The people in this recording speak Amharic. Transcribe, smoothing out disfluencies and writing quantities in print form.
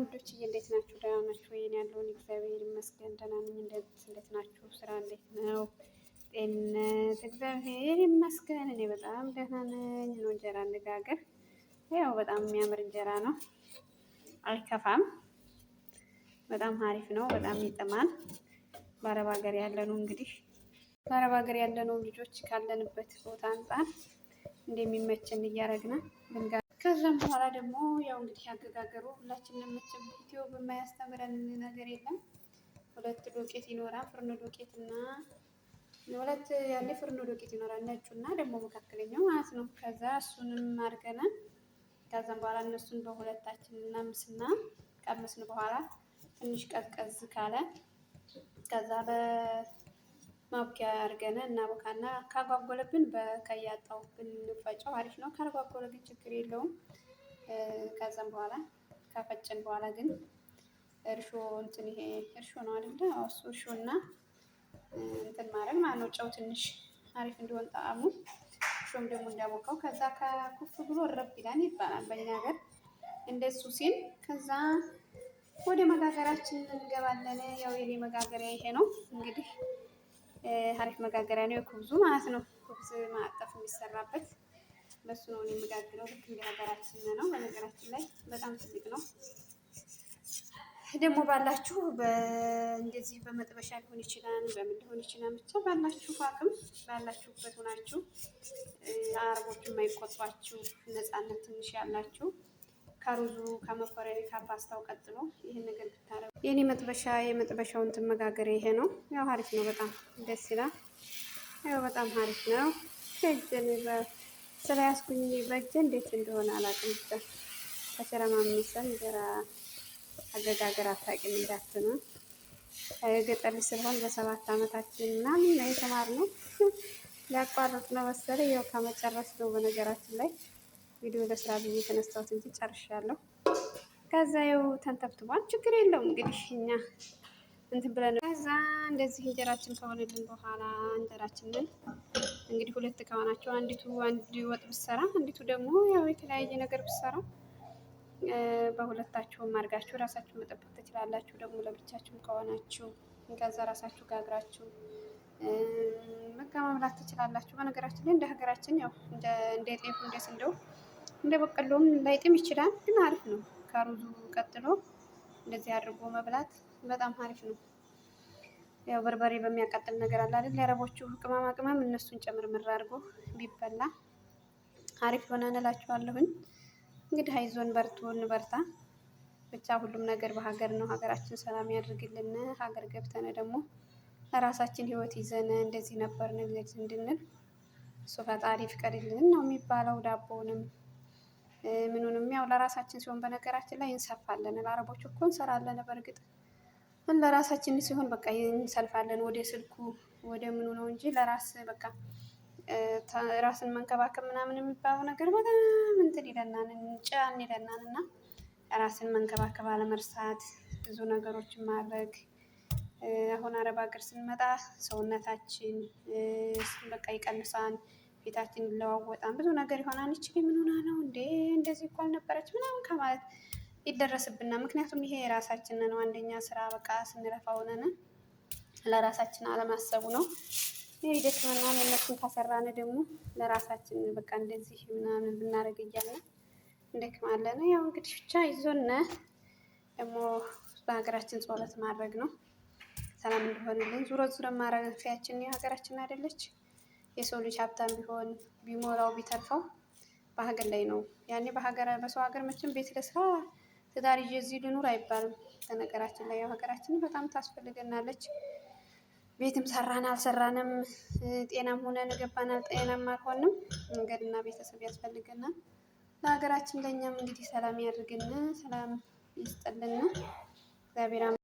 ውዶችዬ እንዴት ናችሁ? ደህና ናችሁ ወይ? እኔ ያለውን እግዚአብሔር ይመስገን ደህና ነኝ። እንዴት ናችሁ? ስራ እንዴት ነው? ጤንነት እግዚአብሔር ይመስገን እኔ በጣም ደህና ነኝ። ነው እንጀራ እንጋገር። ያው በጣም የሚያምር እንጀራ ነው፣ አይከፋም። በጣም አሪፍ ነው፣ በጣም ይጥማል። በአረብ ሀገር ያለ ነው እንግዲህ በአረብ ሀገር ያለነው ልጆች ካለንበት ቦታ አንጻር እንደሚመችን እያደረግን ልንጋገር። ከዛም በኋላ ደግሞ ያው እንግዲህ አገጋገሩ ሁላችንም መቼም ቪዲዮ በማያስተምረን ነገር የለም። ሁለት ዶቄት ይኖራል፣ ፍርኖ ዶቄት እና ሁለት ያለ ፍርኖ ዶቄት ይኖራል፣ ነጩና ደግሞ መካከለኛው ማለት ነው። ከዛ እሱንም አድርገን ከዛም በኋላ እነሱን በሁለታችን እናምስና ቀመስን በኋላ ትንሽ ቀዝቀዝ ካለ ከዛ በማብኪያ አድርገን እናቦካና ካጓጎለብን በከያጣው ብንፈጨው አሪፍ ነው። ካልጓጎለ ግን ችግር የለውም። ከዛም በኋላ ከፈጨን በኋላ ግን እርሾ ይሄ እርሾ ነው አይደለ? እሱ እርሾና እንትን ማድረግ ማለት ነው። ጨው ትንሽ አሪፍ እንዲሆን ጣዕሙ እርሾም ደግሞ እንዳቦካው ከዛ ከኩፍ ብሎ ረብ ይላል ይባላል በእኛ ሀገር እንደሱ ሲል ከዛ ወደ መጋገራችን እንገባለን። ያው የኔ መጋገሪያ ይሄ ነው እንግዲህ አሪፍ መጋገሪያ ነው፣ የኩብዙ ማለት ነው። ኩብዝ ማጠፍ የሚሰራበት በሱ ነው የምጋግረው። ልክ እንደ ሀገራችን ነው። በነገራችን ላይ በጣም ትልቅ ነው። ደግሞ ባላችሁ እንደዚህ በመጥበሻ ሊሆን ይችላል፣ በምን ሊሆን ይችላል፣ ብቻ ባላችሁ አቅም ባላችሁበት ሆናችሁ አረቦቹ የማይቆጧችሁ ነፃነት ትንሽ ያላችሁ ከሩዙ ከመኮረኒ ከፓስታው ቀጥሎ ይህን ነገር ብታረጉ። የኔ መጥበሻ የመጥበሻው እንትን መጋገሪያ ይሄ ነው። ያው አሪፍ ነው፣ በጣም ደስ ይላል። ያው በጣም አሪፍ ነው። ከእጄን ስለያዝኩኝ በእጄ እንዴት እንደሆነ አላውቅም። ብቻ ከሰረማምሰል እንጀራ አገጋገር አታውቂም እንዳትሉ። ገጠር ስለሆን በ7 ዓመታችን ምናምን ነው የተማርነው። ሊያቋርጥ ነው መሰለኝ። ያው ከመጨረስ ነው በነገራችን ላይ ቪዲዮ ለስራ ብዬ የተነሳሁት እንጂ ጨርሻለሁ። ከዛ ያው ተንተብትቧል፣ ችግር የለውም እንግዲህ እኛ እንትን ብለን ከዛ እንደዚህ እንጀራችን ከሆነልን በኋላ እንጀራችንን እንግዲህ ሁለት ከሆናቸው አንዲቱ አንድ ወጥ ብትሰራ አንዲቱ ደግሞ ያው የተለያየ ነገር ብትሰራ በሁለታችሁም አድርጋችሁ ራሳችሁ መጠበቅ ትችላላችሁ። ደግሞ ለብቻችሁም ከሆናችሁ ከዛ ራሳችሁ ጋግራችሁ በቃ መብላት ትችላላችሁ። በነገራችን ላይ እንደ ሀገራችን ያው እንደ ጤፉ እንደ ስንዴው እንደ በቀሎም ላይጥም ይችላል፣ ግን አሪፍ ነው። ከሩዙ ቀጥሎ እንደዚህ አድርጎ መብላት በጣም አሪፍ ነው። ያው በርበሬ በሚያቃጥል ነገር አለ አይደል? የአረቦቹ ቅመማ ቅመም እነሱን ጨምርምር አድርጎ ቢበላ አሪፍ ሆነ እላችኋለሁኝ። እንግዲህ አይዞን፣ በርቱ፣ እንበርታ። ብቻ ሁሉም ነገር በሀገር ነው። ሀገራችን ሰላም ያድርግልን። ሀገር ገብተን ደግሞ ለራሳችን ህይወት ይዘን እንደዚህ ነበርን እንደዚህ እንድንል እሱ ፈጣሪ ፍቀድልን ነው የሚባለው። ዳቦውንም ምኑንም ያው ለራሳችን ሲሆን በነገራችን ላይ እንሰፋለን። ለአረቦች እኮ እንሰራለን በእርግጥ ለራሳችን ሲሆን በቃ እንሰልፋለን። ወደ ስልኩ ወደ ምኑ ነው እንጂ ለራስ በቃ ራስን መንከባከብ ምናምን የሚባለው ነገር በጣም እንትን ይለናል፣ ጫን ይለናል። እና ራስን መንከባከብ አለመርሳት፣ ብዙ ነገሮችን ማድረግ። አሁን አረብ ሀገር ስንመጣ ሰውነታችን በቃ ይቀንሳል፣ ፊታችን ይለዋወጣል፣ ብዙ ነገር ይሆናል። ይችል ምን ሆና ነው እንዴ እንደዚህ እኮ አልነበረች ምናምን ከማለት ይደረስብናል። ምክንያቱም ይሄ የራሳችን ነው። አንደኛ ስራ በቃ ስንለፋ ሆነን ለራሳችን አለማሰቡ ነው። ይሄ ደክመናል። የእነሱን ካሰራን ደግሞ ለራሳችን በቃ እንደዚህ ምናምን ብናደርግ እያልን እንደክማለን። ያው እንግዲህ ብቻ ይዞን ደግሞ በሀገራችን ጸሎት ማድረግ ነው ሰላም እንዲሆንልን። ዙሮ ዙሮ ማረፊያችን የሀገራችን አይደለች? የሰው ልጅ ሀብታም ቢሆን ቢሞላው ቢተርፈው በሀገር ላይ ነው። ያኔ በሰው ሀገር መቼም ቤት ለስራ ትዳር ይዤ እዚህ ልኑር አይባልም። በነገራችን ላይ ያው ሀገራችን በጣም ታስፈልገናለች። ቤትም ሰራን አልሰራንም፣ ጤናም ሆነን ገባናል ጤናም አልሆንም፣ መንገድና ቤተሰብ ያስፈልገናል። ለሀገራችን ለእኛም እንግዲህ ሰላም ያድርግልን፣ ሰላም ይስጥልን እግዚአብሔር።